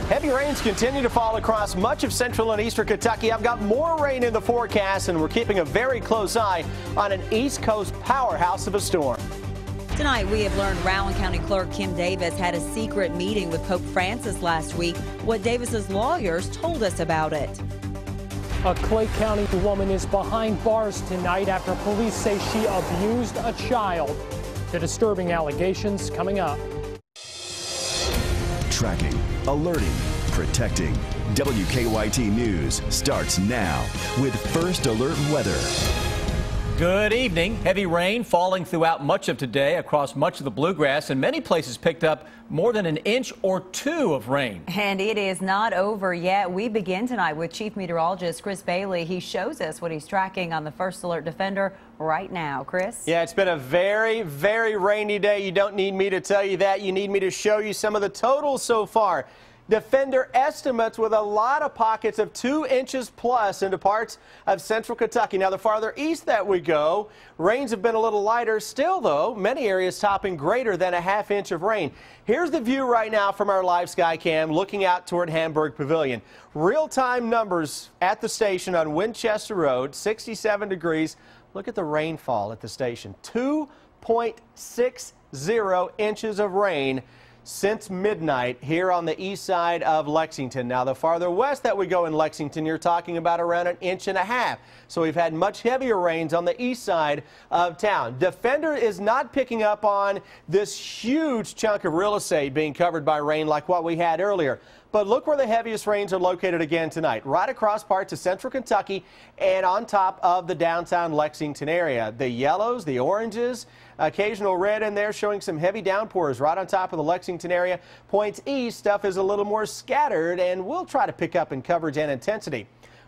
Heavy rains continue to fall across much of central and eastern Kentucky. I've got more rain in the forecast, and we're keeping a very close eye on an East Coast powerhouse of a storm. Tonight, we have learned Rowan County Clerk Kim Davis had a secret meeting with Pope Francis last week. What Davis's lawyers told us about it. A Clay County woman is behind bars tonight after police say she abused a child. The disturbing allegations coming up. Tracking, alerting, protecting. WKYT News starts now with First Alert Weather. Good evening. Heavy rain falling throughout much of today across much of the bluegrass, and many places picked up more than an inch or two of rain. And it is not over yet. We begin tonight with Chief Meteorologist Chris Bailey. He shows us what he's tracking on the First Alert Defender right now. Chris? Yeah, it's been a very, very rainy day. You don't need me to tell you that. You need me to show you some of the totals so far. Defender estimates with a lot of pockets of 2 inches plus into parts of central Kentucky. Now, the farther east that we go, rains have been a little lighter. Still, though, many areas topping greater than a ½ inch of rain. Here's the view right now from our live sky cam looking out toward Hamburg Pavilion. Real-time numbers at the station on Winchester Road, 67 degrees. Look at the rainfall at the station, 2.60 inches of rain since midnight here on the east side of Lexington. Now, the farther west that we go in Lexington, you're talking about around 1.5 inches. So we've had much heavier rains on the east side of town. Defender is not picking up on this huge chunk of real estate being covered by rain like what we had earlier. But look where the heaviest rains are located again tonight, right across parts of central Kentucky and on top of the downtown Lexington area. The yellows, the oranges, occasional red in there showing some heavy downpours right on top of the Lexington area. Points east, stuff is a little more scattered, and we'll try to pick up in coverage and intensity.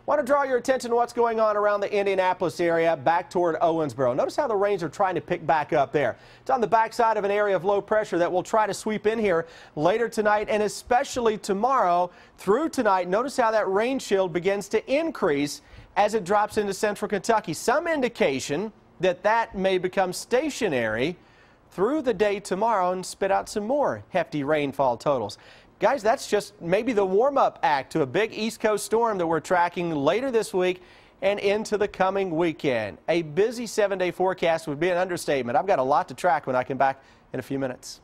Want to draw your attention to what's going on around the Indianapolis area back toward Owensboro. Notice how the rains are trying to pick back up there. It's on the backside of an area of low pressure that will try to sweep in here later tonight and especially tomorrow through tonight. Notice how that rain shield begins to increase as it drops into central Kentucky. Some indication that that may become stationary through the day tomorrow and spit out some more hefty rainfall totals. Guys, that's just maybe the warm-up act to a big East Coast storm that we're tracking later this week and into the coming weekend. A busy 7-day forecast would be an understatement. I've got a lot to track when I come back in a few minutes.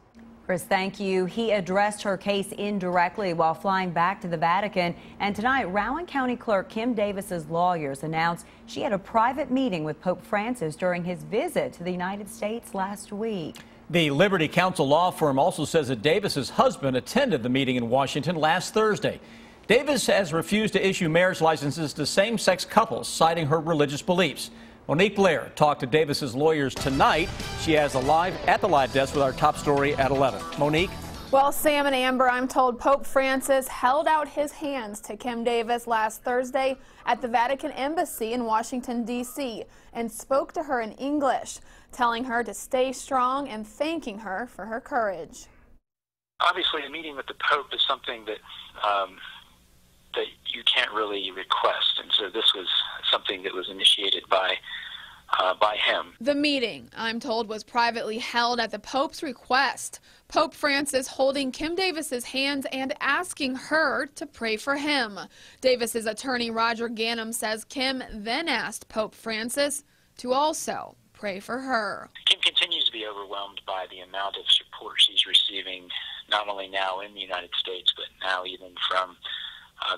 Chris, thank you. He addressed her case indirectly while flying back to the Vatican. And tonight, Rowan County Clerk Kim Davis's lawyers announced she had a private meeting with Pope Francis during his visit to the United States last week. The Liberty Counsel law firm also says that Davis's husband attended the meeting in Washington last Thursday. Davis has refused to issue marriage licenses to same-sex couples, citing her religious beliefs. Monique Blair talked to Davis's lawyers tonight. She has at the live desk with our top story at 11. Monique? Well, Sam and Amber, I'm told Pope Francis held out his hands to Kim Davis last Thursday at the Vatican Embassy in Washington, D.C. and spoke to her in English, telling her to stay strong and thanking her for her courage. Obviously, a meeting with the Pope is something that that you can't really request, and so this was something that was initiated by him. The meeting, I'm told, was privately held at the Pope's request. Pope Francis holding Kim Davis's hands and asking her to pray for him. Davis's attorney Roger Ganem says Kim then asked Pope Francis to also pray for her. Kim continues to be overwhelmed by the amount of support she's receiving, not only now in the United States, but now even from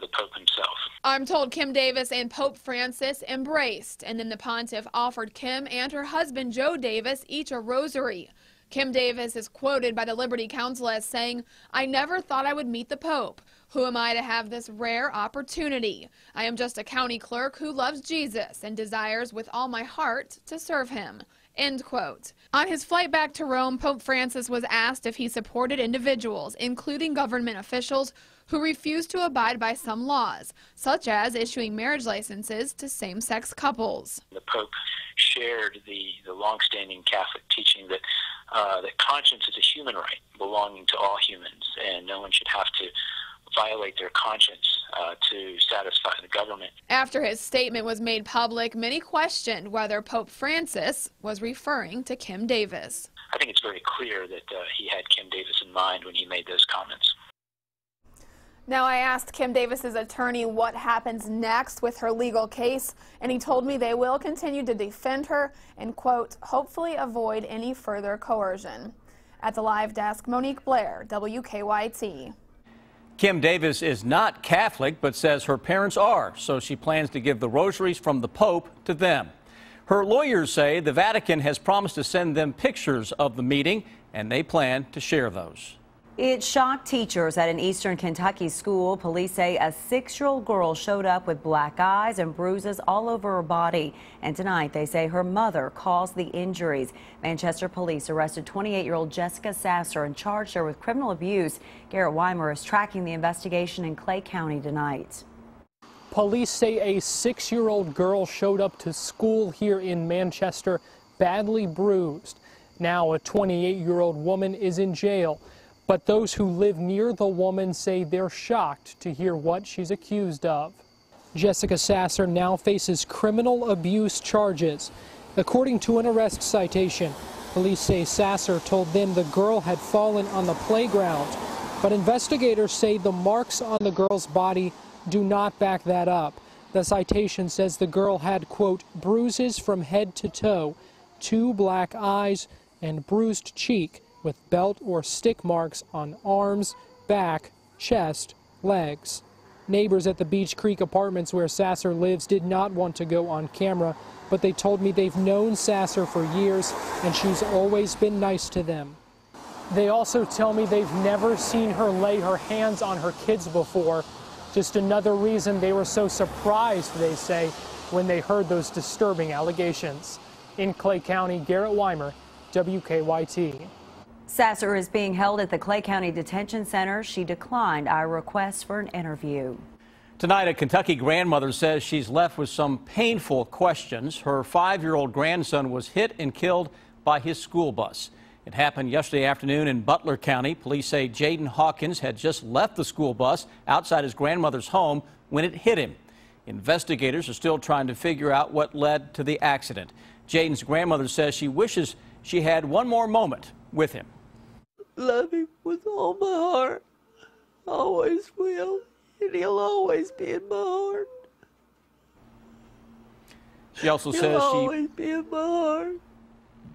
the Pope himself. I'm told Kim Davis and Pope Francis embraced, and then the pontiff offered Kim and her husband Joe Davis each a rosary. Kim Davis is quoted by the Liberty Counsel as saying, "I never thought I would meet the Pope. Who am I to have this rare opportunity? I am just a county clerk who loves Jesus and desires with all my heart to serve him." End quote. On his flight back to Rome, Pope Francis was asked if he supported individuals, including government officials, who refused to abide by some laws, such as issuing marriage licenses to same-sex couples. The Pope shared the longstanding Catholic teaching that that conscience is a human right belonging to all humans, and no one should have to violate their conscience to satisfy the government. After his statement was made public, many questioned whether Pope Francis was referring to Kim Davis. I think it's very clear that he had Kim Davis in mind when he made those comments. Now, I asked Kim Davis's attorney what happens next with her legal case, and he told me they will continue to defend her and, quote, hopefully avoid any further coercion. At the live desk, Monique Blair, WKYT. Kim Davis is not Catholic, but says her parents are, so she plans to give the rosaries from the Pope to them. Her lawyers say the Vatican has promised to send them pictures of the meeting, and they plan to share those. It shocked teachers at an eastern Kentucky school. Police say a 6-year-old girl showed up with black eyes and bruises all over her body. And tonight they say her mother caused the injuries. Manchester police arrested 28-year-old Jessica Sasser and charged her with criminal abuse. Garrett Weimer is tracking the investigation in Clay County tonight. Police say a 6-year-old girl showed up to school here in Manchester badly bruised. Now a 28-year-old woman is in jail. But those who live near the woman say they're shocked to hear what she's accused of. Jessica Sasser now faces criminal abuse charges. According to an arrest citation, police say Sasser told them the girl had fallen on the playground. But investigators say the marks on the girl's body do not back that up. The citation says the girl had, quote, bruises from head to toe, 2 black eyes, and bruised cheek, with belt or stick marks on arms, back, chest, legs. Neighbors at the Beach Creek apartments where Sasser lives did not want to go on camera, but they told me they've known Sasser for years and she's always been nice to them. They also tell me they've never seen her lay her hands on her kids before. Just another reason they were so surprised, they say, when they heard those disturbing allegations. In Clay County, Garrett Weimer, WKYT. Sasser is being held at the Clay County Detention Center. She declined our request for an interview. Tonight, a Kentucky grandmother says she's left with some painful questions. Her 5-year-old grandson was hit and killed by his school bus. It happened yesterday afternoon in Butler County. Police say Jaden Hawkins had just left the school bus outside his grandmother's home when it hit him. Investigators are still trying to figure out what led to the accident. Jaden's grandmother says she wishes she had one more moment with him. Love him with all my heart. Always will. And he'll always be in my heart. She also says He'll always be in my heart.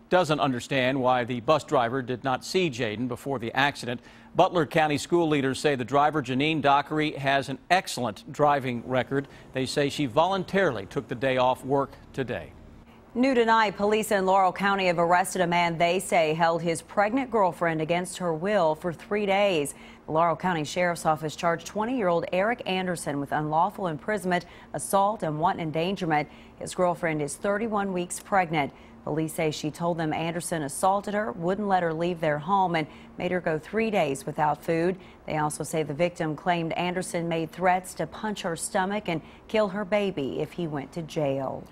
Doesn't understand why the bus driver did not see Jaden before the accident. Butler County school leaders say the driver, Janine Dockery, has an excellent driving record. They say she voluntarily took the day off work today. New tonight, police in Laurel County have arrested a man they say held his pregnant girlfriend against her will for 3 days. The Laurel County Sheriff's Office charged 20-year-old Eric Anderson with unlawful imprisonment, assault, and wanton endangerment. His girlfriend is 31 weeks pregnant. Police say she told them Anderson assaulted her, wouldn't let her leave their home, and made her go 3 days without food. They also say the victim claimed Anderson made threats to punch her stomach and kill her baby if he went to jail.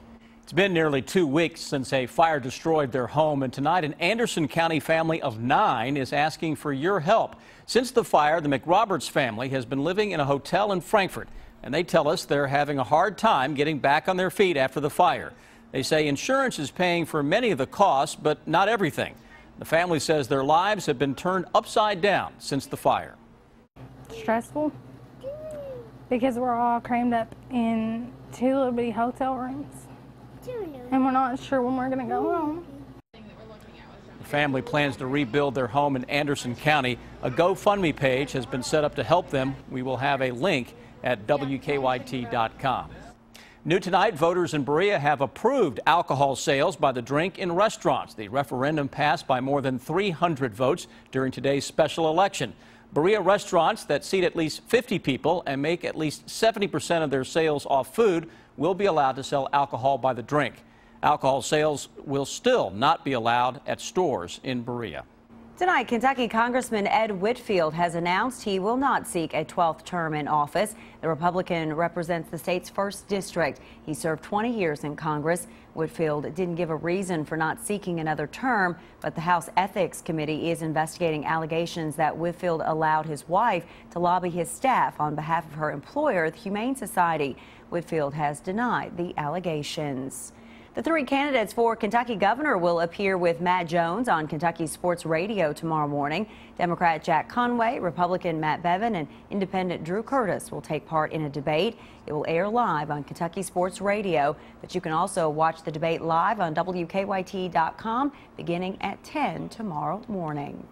It's been nearly 2 weeks since a fire destroyed their home, and tonight an Anderson County family of 9 is asking for your help. Since the fire, the McRoberts family has been living in a hotel in Frankfort, and they tell us they're having a hard time getting back on their feet after the fire. They say insurance is paying for many of the costs, but not everything. The family says their lives have been turned upside down since the fire. Stressful because we're all crammed up in 2 little bitty hotel rooms. And we're not sure when we're going to go home. The family plans to rebuild their home in Anderson County. A GoFundMe page has been set up to help them. We will have a link at WKYT.com. New tonight, voters in Berea have approved alcohol sales by the drink in restaurants. The referendum passed by more than 300 votes during today's special election. Berea restaurants that seat at least 50 people and make at least 70% of their sales off food will be allowed to sell alcohol by the drink. Alcohol sales will still not be allowed at stores in Berea. Tonight, Kentucky Congressman Ed Whitfield has announced he will not seek a 12th term in office. The Republican represents the state's 1st district. He served 20 years in Congress. Whitfield didn't give a reason for not seeking another term, but the House Ethics Committee is investigating allegations that Whitfield allowed his wife to lobby his staff on behalf of her employer, the Humane Society. Whitfield has denied the allegations. The three candidates for Kentucky governor will appear with Matt Jones on Kentucky Sports Radio tomorrow morning. Democrat Jack Conway, Republican Matt Bevin, and Independent Drew Curtis will take part in a debate. It will air live on Kentucky Sports Radio, but you can also watch the debate live on WKYT.com beginning at 10 tomorrow morning.